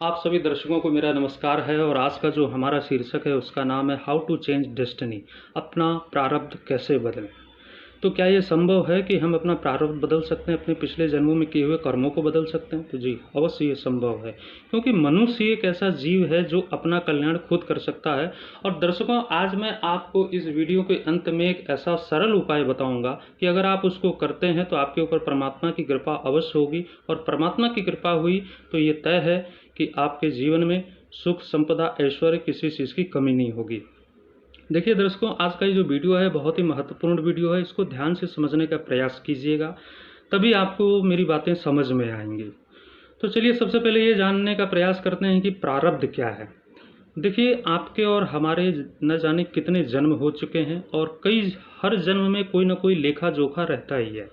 आप सभी दर्शकों को मेरा नमस्कार है और आज का जो हमारा शीर्षक है उसका नाम है हाउ टू चेंज डेस्टिनी। अपना प्रारब्ध कैसे बदलें। तो क्या ये संभव है कि हम अपना प्रारब्ध बदल सकते हैं, अपने पिछले जन्मों में किए हुए कर्मों को बदल सकते हैं? तो जी अवश्य ये संभव है, क्योंकि मनुष्य एक ऐसा जीव है जो अपना कल्याण खुद कर सकता है। और दर्शकों, आज मैं आपको इस वीडियो के अंत में एक ऐसा सरल उपाय बताऊंगा कि अगर आप उसको करते हैं तो आपके ऊपर परमात्मा की कृपा अवश्य होगी, और परमात्मा की कृपा हुई तो ये तय है कि आपके जीवन में सुख, संपदा, ऐश्वर्य, किसी चीज़ की कमी नहीं होगी। देखिए दर्शकों, आज का ये जो वीडियो है बहुत ही महत्वपूर्ण वीडियो है। इसको ध्यान से समझने का प्रयास कीजिएगा, तभी आपको मेरी बातें समझ में आएंगी। तो चलिए सबसे पहले ये जानने का प्रयास करते हैं कि प्रारब्ध क्या है। देखिए, आपके और हमारे न जाने कितने जन्म हो चुके हैं, और हर जन्म में कोई ना कोई लेखा जोखा रहता ही है,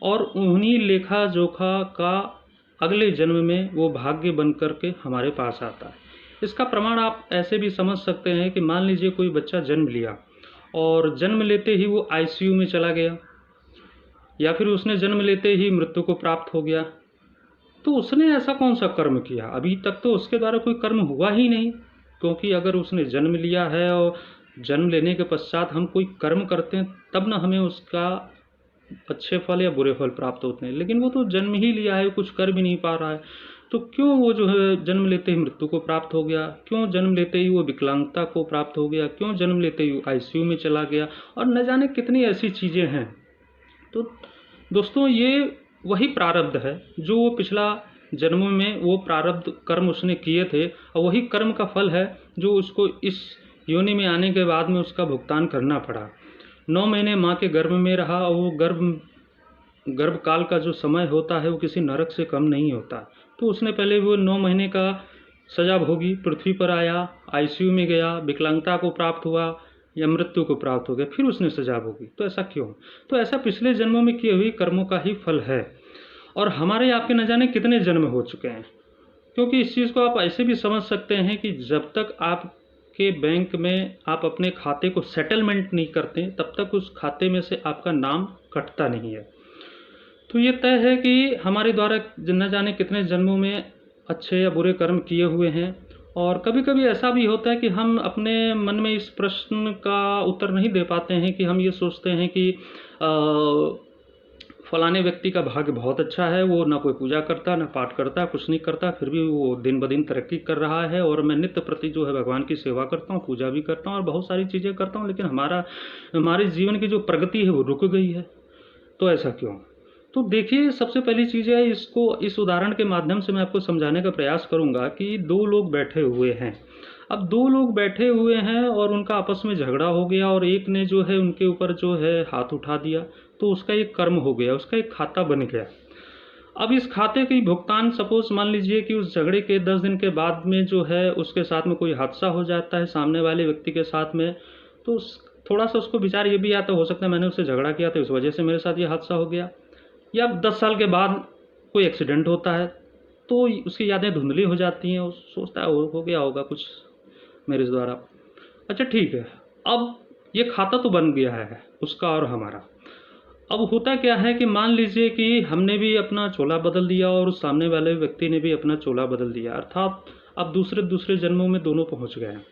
और उन्हीं लेखा जोखा का अगले जन्म में वो भाग्य बन करके हमारे पास आता है। इसका प्रमाण आप ऐसे भी समझ सकते हैं कि मान लीजिए कोई बच्चा जन्म लिया और जन्म लेते ही वो आईसीयू में चला गया, या फिर उसने जन्म लेते ही मृत्यु को प्राप्त हो गया। तो उसने ऐसा कौन सा कर्म किया? अभी तक तो उसके द्वारा कोई कर्म हुआ ही नहीं, क्योंकि अगर उसने जन्म लिया है और जन्म लेने के पश्चात हम कोई कर्म करते हैं तब ना हमें उसका अच्छे फल या बुरे फल प्राप्त होते हैं। लेकिन वो तो जन्म ही लिया है, कुछ कर भी नहीं पा रहा है, तो क्यों वो जो है जन्म लेते ही मृत्यु को प्राप्त हो गया? क्यों जन्म लेते ही वो विकलांगता को प्राप्त हो गया? क्यों जन्म लेते ही आईसीयू में चला गया? और न जाने कितनी ऐसी चीज़ें हैं। तो दोस्तों, ये वही प्रारब्ध है जो वो पिछला जन्मों में वो प्रारब्ध कर्म उसने किए थे, और वही कर्म का फल है जो उसको इस योनि में आने के बाद में उसका भुगतान करना पड़ा। 9 महीने माँ के गर्भ में रहा, और वो गर्भकाल का जो समय होता है वो किसी नरक से कम नहीं होता। तो उसने पहले वो 9 महीने का सजा भोगी, पृथ्वी पर आया, आईसीयू में गया, विकलांगता को प्राप्त हुआ या मृत्यु को प्राप्त हो गया, फिर उसने सजा भोगी। तो ऐसा क्यों? तो ऐसा पिछले जन्मों में किए हुए कर्मों का ही फल है, और हमारे आपके न जाने कितने जन्म हो चुके हैं। क्योंकि इस चीज़ को आप ऐसे भी समझ सकते हैं कि जब तक आपके बैंक में आप अपने खाते को सेटलमेंट नहीं करते तब तक उस खाते में से आपका नाम कटता नहीं है। तो ये तय है कि हमारे द्वारा न जाने कितने जन्मों में अच्छे या बुरे कर्म किए हुए हैं। और कभी कभी ऐसा भी होता है कि हम अपने मन में इस प्रश्न का उत्तर नहीं दे पाते हैं, कि हम ये सोचते हैं कि फलाने व्यक्ति का भाग्य बहुत अच्छा है, वो ना कोई पूजा करता, ना पाठ करता, कुछ नहीं करता, फिर भी वो दिन ब दिन तरक्की कर रहा है, और मैं नित्य प्रति जो है भगवान की सेवा करता हूँ, पूजा भी करता हूँ और बहुत सारी चीज़ें करता हूँ, लेकिन हमारे जीवन की जो प्रगति है वो रुक गई है। तो ऐसा क्यों? तो देखिए, सबसे पहली चीज़ है, इसको इस उदाहरण के माध्यम से मैं आपको समझाने का प्रयास करूंगा कि 2 लोग बैठे हुए हैं। अब 2 लोग बैठे हुए हैं और उनका आपस में झगड़ा हो गया, और एक ने जो है उनके ऊपर जो है हाथ उठा दिया, तो उसका एक कर्म हो गया, उसका एक खाता बन गया। अब इस खाते की भुगतान, सपोज मान लीजिए कि उस झगड़े के 10 दिन के बाद में जो है उसके साथ में कोई हादसा हो जाता है सामने वाले व्यक्ति के साथ में, तो थोड़ा सा उसको विचार ये भी आता हो सकता है मैंने उससे झगड़ा किया तो इस वजह से मेरे साथ ये हादसा हो गया। या 10 साल के बाद कोई एक्सीडेंट होता है तो उसकी यादें धुंधली हो जाती हैं, वो सोचता है हो गया होगा कुछ मेरे द्वारा। अच्छा ठीक है, अब ये खाता तो बन गया है उसका और हमारा। अब होता क्या है कि मान लीजिए कि हमने भी अपना चोला बदल दिया और उस सामने वाले व्यक्ति ने भी अपना चोला बदल दिया, अर्थात अब दूसरे दूसरे जन्मों में दोनों पहुंच गए हैं,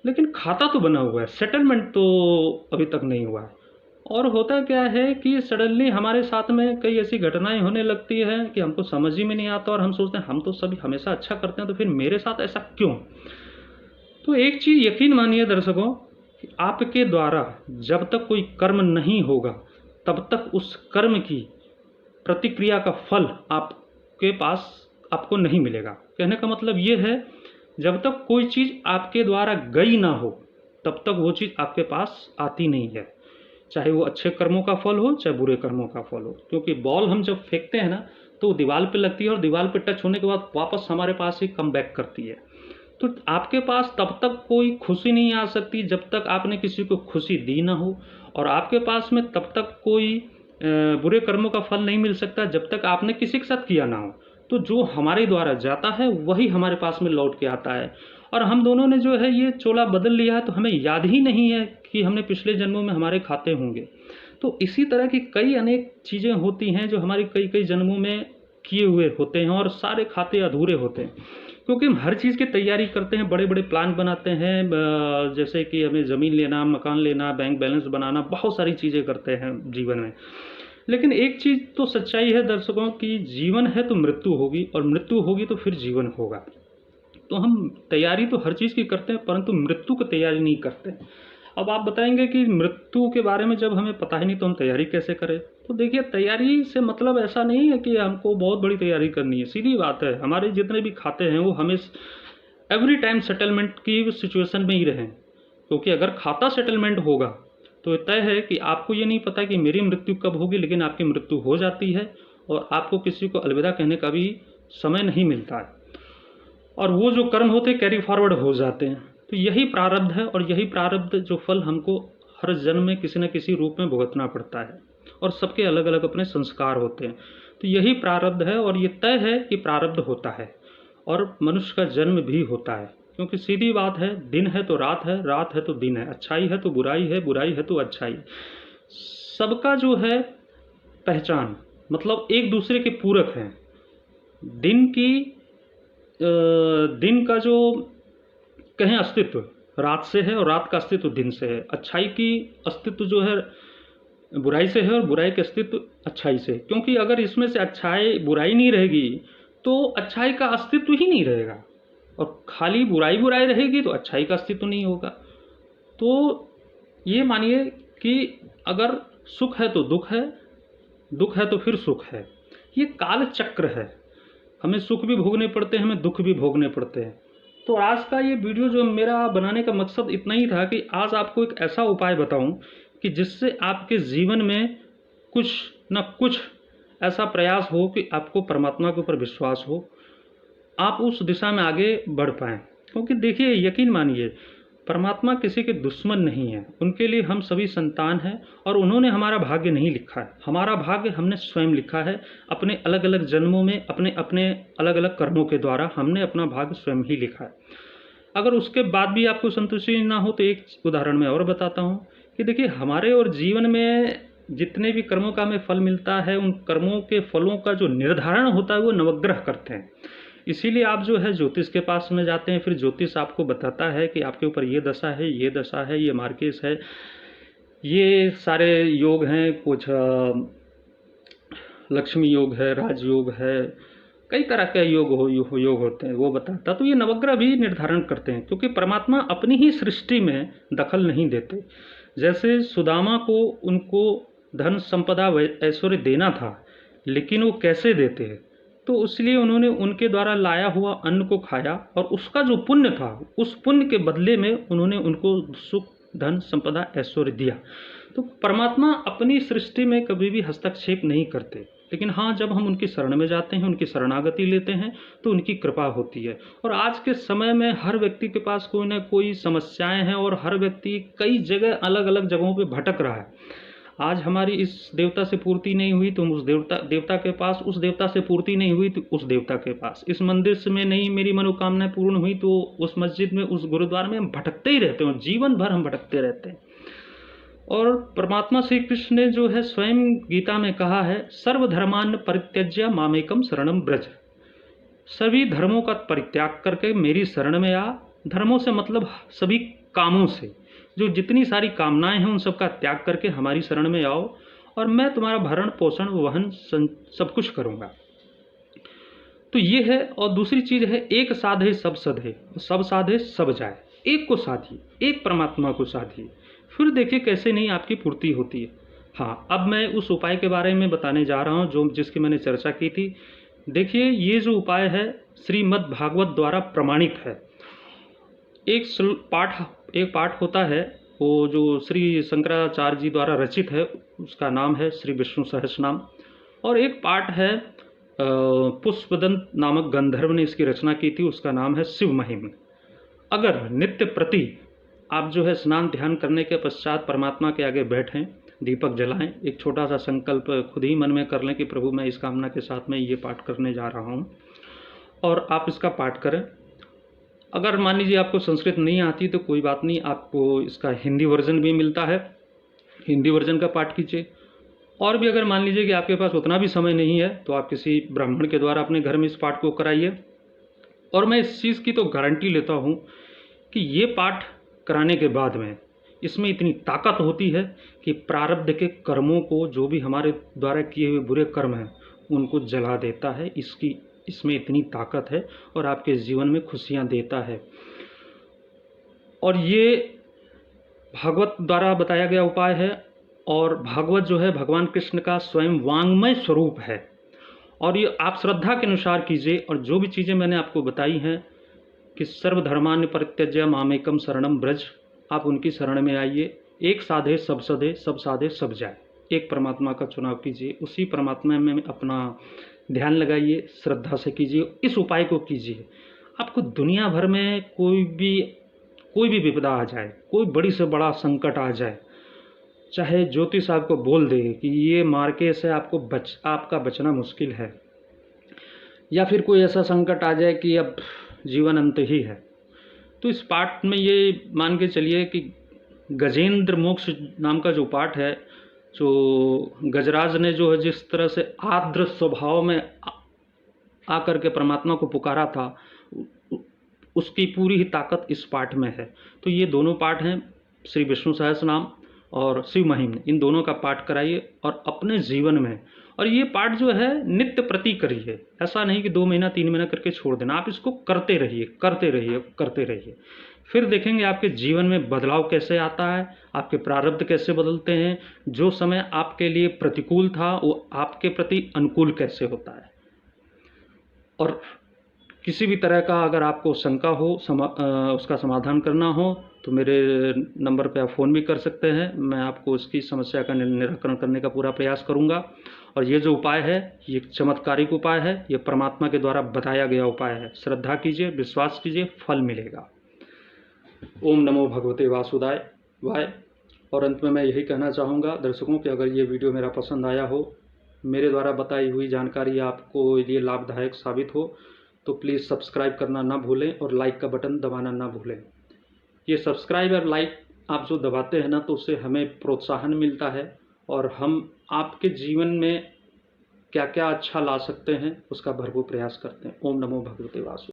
लेकिन खाता तो बना हुआ है, सेटलमेंट तो अभी तक नहीं हुआ है। और होता क्या है कि सडनली हमारे साथ में कई ऐसी घटनाएं होने लगती है कि हमको समझ ही में नहीं आता, और हम सोचते हैं हम तो सभी हमेशा अच्छा करते हैं, तो फिर मेरे साथ ऐसा क्यों? तो एक चीज़ यकीन मानिए दर्शकों, कि आपके द्वारा जब तक कोई कर्म नहीं होगा तब तक उस कर्म की प्रतिक्रिया का फल आपके पास आपको नहीं मिलेगा। कहने का मतलब ये है, जब तक कोई चीज़ आपके द्वारा गई ना हो तब तक वो चीज़ आपके पास आती नहीं है, चाहे वो अच्छे कर्मों का फल हो चाहे बुरे कर्मों का फल हो। क्योंकि बॉल हम जब फेंकते हैं ना तो वो दीवार पे लगती है, और दीवार पे टच होने के बाद वापस हमारे पास ही कम बैक करती है। तो आपके पास तब तक कोई खुशी नहीं आ सकती जब तक आपने किसी को खुशी दी ना हो, और आपके पास में तब तक कोई बुरे कर्मों का फल नहीं मिल सकता जब तक आपने किसी के साथ किया ना हो। तो जो हमारे द्वारा जाता है वही हमारे पास में लौट के आता है। और हम दोनों ने जो है ये चोला बदल लिया है, तो हमें याद ही नहीं है कि हमने पिछले जन्मों में हमारे खाते होंगे। तो इसी तरह की कई अनेक चीज़ें होती हैं जो हमारी कई कई जन्मों में किए हुए होते हैं, और सारे खाते अधूरे होते हैं। क्योंकि हम हर चीज़ की तैयारी करते हैं, बड़े बड़े प्लान बनाते हैं, जैसे कि हमें ज़मीन लेना, मकान लेना, बैंक बैलेंस बनाना, बहुत सारी चीज़ें करते हैं जीवन में। लेकिन एक चीज़ तो सच्चाई है दर्शकों कि जीवन है तो मृत्यु होगी, और मृत्यु होगी तो फिर जीवन होगा। तो हम तैयारी तो हर चीज़ की करते हैं, परंतु मृत्यु की तैयारी नहीं करते। अब आप बताएंगे कि मृत्यु के बारे में जब हमें पता ही नहीं तो हम तैयारी कैसे करें? तो देखिए, तैयारी से मतलब ऐसा नहीं है कि हमको बहुत बड़ी तैयारी करनी है। सीधी बात है, हमारे जितने भी खाते हैं वो हमें एवरी टाइम सेटलमेंट की सिचुएशन में ही रहें, क्योंकि अगर खाता सेटलमेंट होगा तो तय है कि आपको ये नहीं पता कि मेरी मृत्यु कब होगी, लेकिन आपकी मृत्यु हो जाती है और आपको किसी को अलविदा कहने का भी समय नहीं मिलता है, और वो जो कर्म होते हैं कैरी फॉरवर्ड हो जाते हैं। तो यही प्रारब्ध है, और यही प्रारब्ध जो फल हमको हर जन्म में किसी न किसी रूप में भुगतना पड़ता है, और सबके अलग अलग अपने संस्कार होते हैं। तो यही प्रारब्ध है, और ये तय है कि प्रारब्ध होता है, और मनुष्य का जन्म भी होता है। क्योंकि सीधी बात है, दिन है तो रात है, रात है तो दिन है, अच्छाई है तो बुराई है, बुराई है तो अच्छाई। सबका जो है पहचान मतलब एक दूसरे के पूरक हैं। दिन की दिन का जो कहें अस्तित्व रात से है, और रात का अस्तित्व दिन से है। अच्छाई की अस्तित्व जो है बुराई से है, और बुराई का अस्तित्व अच्छाई से। क्योंकि अगर इसमें से अच्छाई बुराई नहीं रहेगी तो अच्छाई का अस्तित्व ही नहीं रहेगा, और खाली बुराई बुराई रहेगी तो अच्छाई का अस्तित्व नहीं होगा। तो ये मानिए कि अगर सुख है तो दुख है, दुख है तो फिर सुख है। ये काल चक्र है, हमें सुख भी भोगने पड़ते हैं, हमें दुख भी भोगने पड़ते हैं। तो आज का ये वीडियो जो मेरा बनाने का मकसद इतना ही था कि आज आपको एक ऐसा उपाय बताऊं कि जिससे आपके जीवन में कुछ न कुछ ऐसा प्रयास हो कि आपको परमात्मा के ऊपर विश्वास हो, आप उस दिशा में आगे बढ़ पाएँ। क्योंकि देखिए, यकीन मानिए, परमात्मा किसी के दुश्मन नहीं है, उनके लिए हम सभी संतान हैं, और उन्होंने हमारा भाग्य नहीं लिखा है, हमारा भाग्य हमने स्वयं लिखा है। अपने अलग अलग जन्मों में अपने अपने अलग अलग कर्मों के द्वारा हमने अपना भाग्य स्वयं ही लिखा है। अगर उसके बाद भी आपको संतुष्टि ना हो तो एक उदाहरण मैं और बताता हूँ कि देखिए, हमारे और जीवन में जितने भी कर्मों का हमें फल मिलता है, उन कर्मों के फलों का जो निर्धारण होता है वो नवग्रह करते हैं। इसीलिए आप जो है ज्योतिष के पास में जाते हैं, फिर ज्योतिष आपको बताता है कि आपके ऊपर ये दशा है, ये दशा है, ये मार्केस है, ये सारे योग हैं, कुछ लक्ष्मी योग है, राजयोग है, कई तरह के योग होते हैं, वो बताता। तो ये नवग्रह भी निर्धारण करते हैं, क्योंकि परमात्मा अपनी ही सृष्टि में दखल नहीं देते। जैसे सुदामा को उनको धन संपदा ऐश्वर्य देना था, लेकिन वो कैसे देते हैं, तो इसलिए उन्होंने उनके द्वारा लाया हुआ अन्न को खाया, और उसका जो पुण्य था उस पुण्य के बदले में उन्होंने उनको सुख, धन, संपदा, ऐश्वर्य दिया। तो परमात्मा अपनी सृष्टि में कभी भी हस्तक्षेप नहीं करते, लेकिन हाँ, जब हम उनकी शरण में जाते हैं, उनकी शरणागति लेते हैं, तो उनकी कृपा होती है। और आज के समय में हर व्यक्ति के पास कोई ना कोई समस्याएं हैं, और हर व्यक्ति कई जगह अलग अलग जगहों पे भटक रहा है। आज हमारी इस देवता से पूर्ति नहीं हुई तो हम उस देवता के पास, उस देवता से पूर्ति नहीं हुई तो उस देवता के पास, इस मंदिर से में नहीं मेरी मनोकामनाएं पूर्ण हुई तो उस मस्जिद में, उस गुरुद्वारा में हम भटकते ही रहते हैं, जीवन भर हम भटकते रहते हैं। और परमात्मा श्री कृष्ण ने जो है स्वयं गीता में कहा है, सर्वधर्मान् परित्यज्य मामेकम शरणम ब्रज। सभी धर्मों का परित्याग करके मेरी शरण में आ। धर्मों से मतलब सभी कामों से, जो जितनी सारी कामनाएं हैं उन सब का त्याग करके हमारी शरण में आओ, और मैं तुम्हारा भरण पोषण वहन सब कुछ करूँगा। तो ये है। और दूसरी चीज़ है, एक साधे सब सधे, सब साधे सब जाए। एक को साधिए, एक परमात्मा को साधिए, फिर देखिए कैसे नहीं आपकी पूर्ति होती है। हाँ, अब मैं उस उपाय के बारे में बताने जा रहा हूँ जिसकी मैंने चर्चा की थी। देखिए, ये जो उपाय है श्रीमद् भागवत द्वारा प्रमाणित है। एक पाठ होता है, वो जो श्री शंकराचार्य जी द्वारा रचित है, उसका नाम है श्री विष्णु सहस्रनाम। और एक पाठ है पुष्पदंत नामक गंधर्व ने इसकी रचना की थी, उसका नाम है शिव महिम। अगर नित्य प्रति आप जो है स्नान ध्यान करने के पश्चात परमात्मा के आगे बैठें, दीपक जलाएं, एक छोटा सा संकल्प खुद ही मन में कर लें कि प्रभु मैं इस कामना के साथ में ये पाठ करने जा रहा हूँ, और आप इसका पाठ करें। अगर मान लीजिए आपको संस्कृत नहीं आती तो कोई बात नहीं, आपको इसका हिंदी वर्जन भी मिलता है, हिंदी वर्जन का पाठ कीजिए। और भी अगर मान लीजिए कि आपके पास उतना भी समय नहीं है तो आप किसी ब्राह्मण के द्वारा अपने घर में इस पाठ को कराइए। और मैं इस चीज़ की तो गारंटी लेता हूँ कि ये पाठ कराने के बाद में इसमें इतनी ताकत होती है कि प्रारब्ध के कर्मों को, जो भी हमारे द्वारा किए हुए बुरे कर्म हैं, उनको जला देता है। इसमें इतनी ताकत है और आपके जीवन में खुशियाँ देता है। और ये भागवत द्वारा बताया गया उपाय है, और भागवत जो है भगवान कृष्ण का स्वयं वांग्मय स्वरूप है। और ये आप श्रद्धा के अनुसार कीजिए। और जो भी चीज़ें मैंने आपको बताई हैं कि सर्वधर्मान्य परित्यज्य मामेकम शरणम ब्रज, आप उनकी शरण में आइए। एक साधे सब सधे, सब साधे सब जाए। एक परमात्मा का चुनाव कीजिए, उसी परमात्मा में अपना ध्यान लगाइए, श्रद्धा से कीजिए, इस उपाय को कीजिए। आपको दुनिया भर में कोई भी विपदा आ जाए, कोई बड़ी से बड़ा संकट आ जाए, चाहे ज्योतिष आपको बोल दे कि ये मार्के से आपका बचना मुश्किल है, या फिर कोई ऐसा संकट आ जाए कि अब जीवन अंत ही है, तो इस पाठ में ये मान के चलिए कि गजेंद्र मोक्ष नाम का जो पाठ है, जो गजराज ने जो है जिस तरह से आर्द्र स्वभाव में आकर के परमात्मा को पुकारा था, उसकी पूरी ही ताकत इस पाठ में है। तो ये दोनों पाठ हैं, श्री विष्णु सहस्रनाम और शिव महिम, इन दोनों का पाठ कराइए और अपने जीवन में, और ये पाठ जो है नित्य प्रति करिए। ऐसा नहीं कि 2 महीना 3 महीना करके छोड़ देना, आप इसको करते रहिए, करते रहिए, करते रहिए। फिर देखेंगे आपके जीवन में बदलाव कैसे आता है, आपके प्रारब्ध कैसे बदलते हैं, जो समय आपके लिए प्रतिकूल था वो आपके प्रति अनुकूल कैसे होता है। और किसी भी तरह का अगर आपको शंका हो, उसका समाधान करना हो, तो मेरे नंबर पे आप फ़ोन भी कर सकते हैं। मैं आपको इसकी समस्या का निराकरण करने का पूरा प्रयास करूंगा। और ये जो उपाय है, ये चमत्कारिक उपाय है, ये परमात्मा के द्वारा बताया गया उपाय है। श्रद्धा कीजिए, विश्वास कीजिए, फल मिलेगा। ओम नमो भगवते वासुदेवाय। और अंत में मैं यही कहना चाहूँगा दर्शकों कि अगर ये वीडियो मेरा पसंद आया हो, मेरे द्वारा बताई हुई जानकारी आपको लिए लाभदायक साबित हो, तो प्लीज़ सब्सक्राइब करना ना भूलें और लाइक का बटन दबाना ना भूलें। ये सब्सक्राइब और लाइक आप जो दबाते हैं ना, तो उससे हमें प्रोत्साहन मिलता है और हम आपके जीवन में क्या क्या अच्छा ला सकते हैं उसका भरपूर प्रयास करते हैं। ओम नमो भगवते वासुदेवाय।